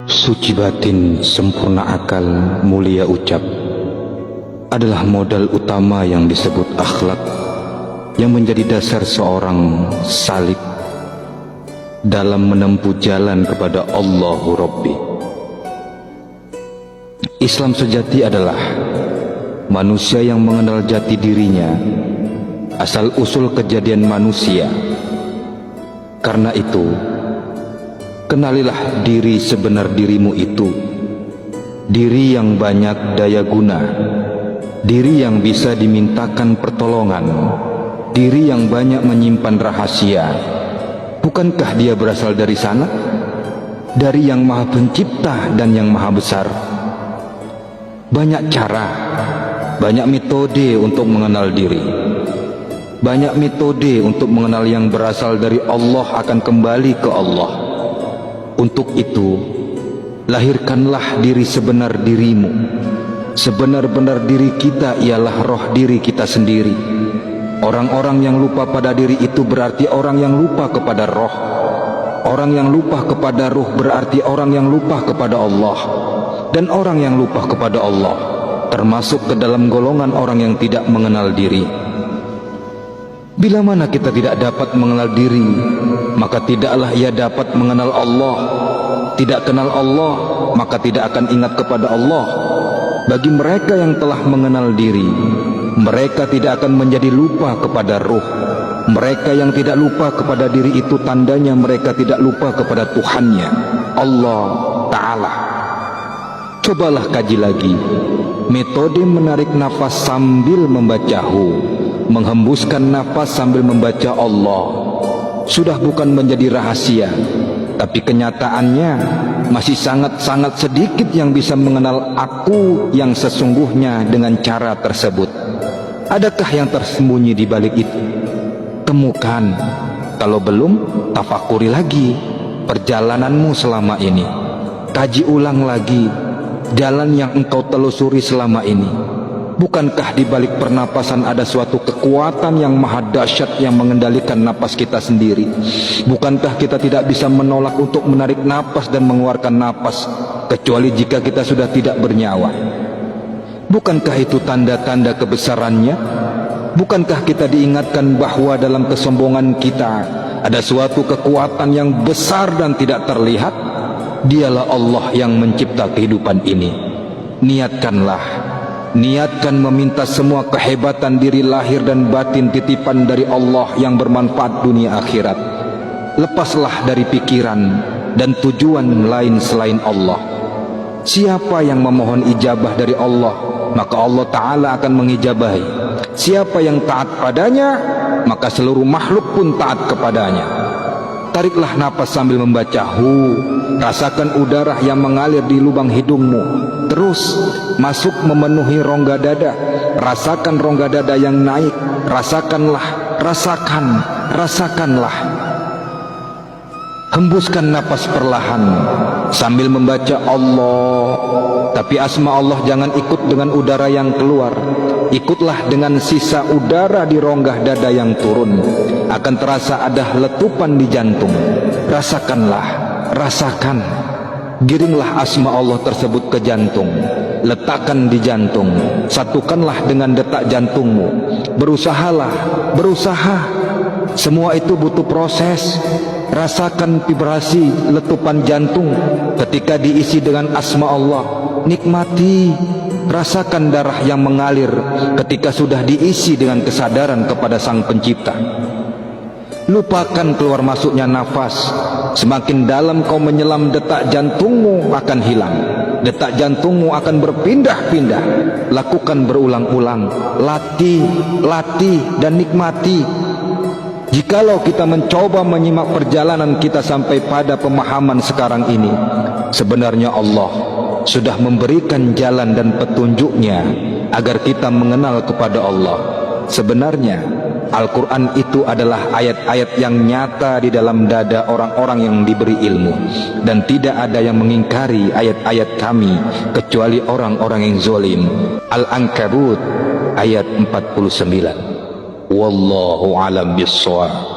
Suci batin, sempurna akal, mulia ucap adalah modal utama yang disebut akhlak, yang menjadi dasar seorang salik dalam menempuh jalan kepada Allahu Rabbi. Islam sejati adalah manusia yang mengenal jati dirinya, asal usul kejadian manusia. Karena itu, kenalilah diri sebenar dirimu itu, diri yang banyak daya guna, diri yang bisa dimintakan pertolongan, diri yang banyak menyimpan rahasia. Bukankah dia berasal dari sana? Dari yang maha pencipta dan yang maha besar. Banyak cara, banyak metode untuk mengenal diri. Banyak metode untuk mengenal yang berasal dari Allah akan kembali ke Allah. Untuk itu, lahirkanlah diri sebenar dirimu. Sebenar-benar diri kita ialah roh diri kita sendiri. Orang-orang yang lupa pada diri itu berarti orang yang lupa kepada roh. Orang yang lupa kepada ruh berarti orang yang lupa kepada Allah. Dan orang yang lupa kepada Allah termasuk ke dalam golongan orang yang tidak mengenal diri. Bila mana kita tidak dapat mengenal diri, maka tidaklah ia dapat mengenal Allah. Tidak kenal Allah, maka tidak akan ingat kepada Allah. Bagi mereka yang telah mengenal diri, mereka tidak akan menjadi lupa kepada ruh. Mereka yang tidak lupa kepada diri itu tandanya mereka tidak lupa kepada Tuhannya, Allah Ta'ala. Cobalah kaji lagi metode menarik nafas sambil membaca hu, menghembuskan nafas sambil membaca Allah. Sudah bukan menjadi rahasia, tapi kenyataannya masih sangat-sangat sedikit yang bisa mengenal aku yang sesungguhnya dengan cara tersebut. Adakah yang tersembunyi di balik itu? Temukan. Kalau belum, tafakuri lagi perjalananmu selama ini. Kaji ulang lagi jalan yang engkau telusuri selama ini. Bukankah di balik pernapasan ada suatu kekuatan yang maha dahsyat yang mengendalikan napas kita sendiri? Bukankah kita tidak bisa menolak untuk menarik napas dan mengeluarkan napas kecuali jika kita sudah tidak bernyawa? Bukankah itu tanda-tanda kebesarannya? Bukankah kita diingatkan bahwa dalam kesombongan kita ada suatu kekuatan yang besar dan tidak terlihat? Dialah Allah yang mencipta kehidupan ini. Niatkan meminta semua kehebatan diri lahir dan batin titipan dari Allah yang bermanfaat dunia akhirat. Lepaslah dari pikiran dan tujuan lain selain Allah. Siapa yang memohon ijabah dari Allah, maka Allah Ta'ala akan mengijabahi. Siapa yang taat padanya, maka seluruh makhluk pun taat kepadanya. Tariklah napas sambil membaca hu. Rasakan udara yang mengalir di lubang hidungmu, terus masuk memenuhi rongga dada. Rasakan rongga dada yang naik. Rasakanlah. Hembuskan napas perlahan sambil membaca Allah. Tapi asma Allah jangan ikut dengan udara yang keluar. Ikutlah dengan sisa udara di rongga dada yang turun. Akan terasa ada letupan di jantung. Rasakan. Giringlah asma Allah tersebut ke jantung. Letakkan di jantung. Satukanlah dengan detak jantungmu. Berusaha. Semua itu butuh proses. Rasakan vibrasi letupan jantung ketika diisi dengan asma Allah. Nikmati. Rasakan darah yang mengalir ketika sudah diisi dengan kesadaran kepada Sang Pencipta. Lupakan keluar masuknya nafas. Semakin dalam kau menyelam, detak jantungmu akan hilang. Detak jantungmu akan berpindah-pindah. Lakukan berulang-ulang. Latih dan nikmati. Jikalau kita mencoba menyimak perjalanan kita sampai pada pemahaman sekarang ini, sebenarnya Allah sudah memberikan jalan dan petunjuknya agar kita mengenal kepada Allah. Sebenarnya Al-Quran itu adalah ayat-ayat yang nyata di dalam dada orang-orang yang diberi ilmu. Dan tidak ada yang mengingkari ayat-ayat kami kecuali orang-orang yang zalim. Al-Ankabut ayat 49. Wallahu a'lam bissawab.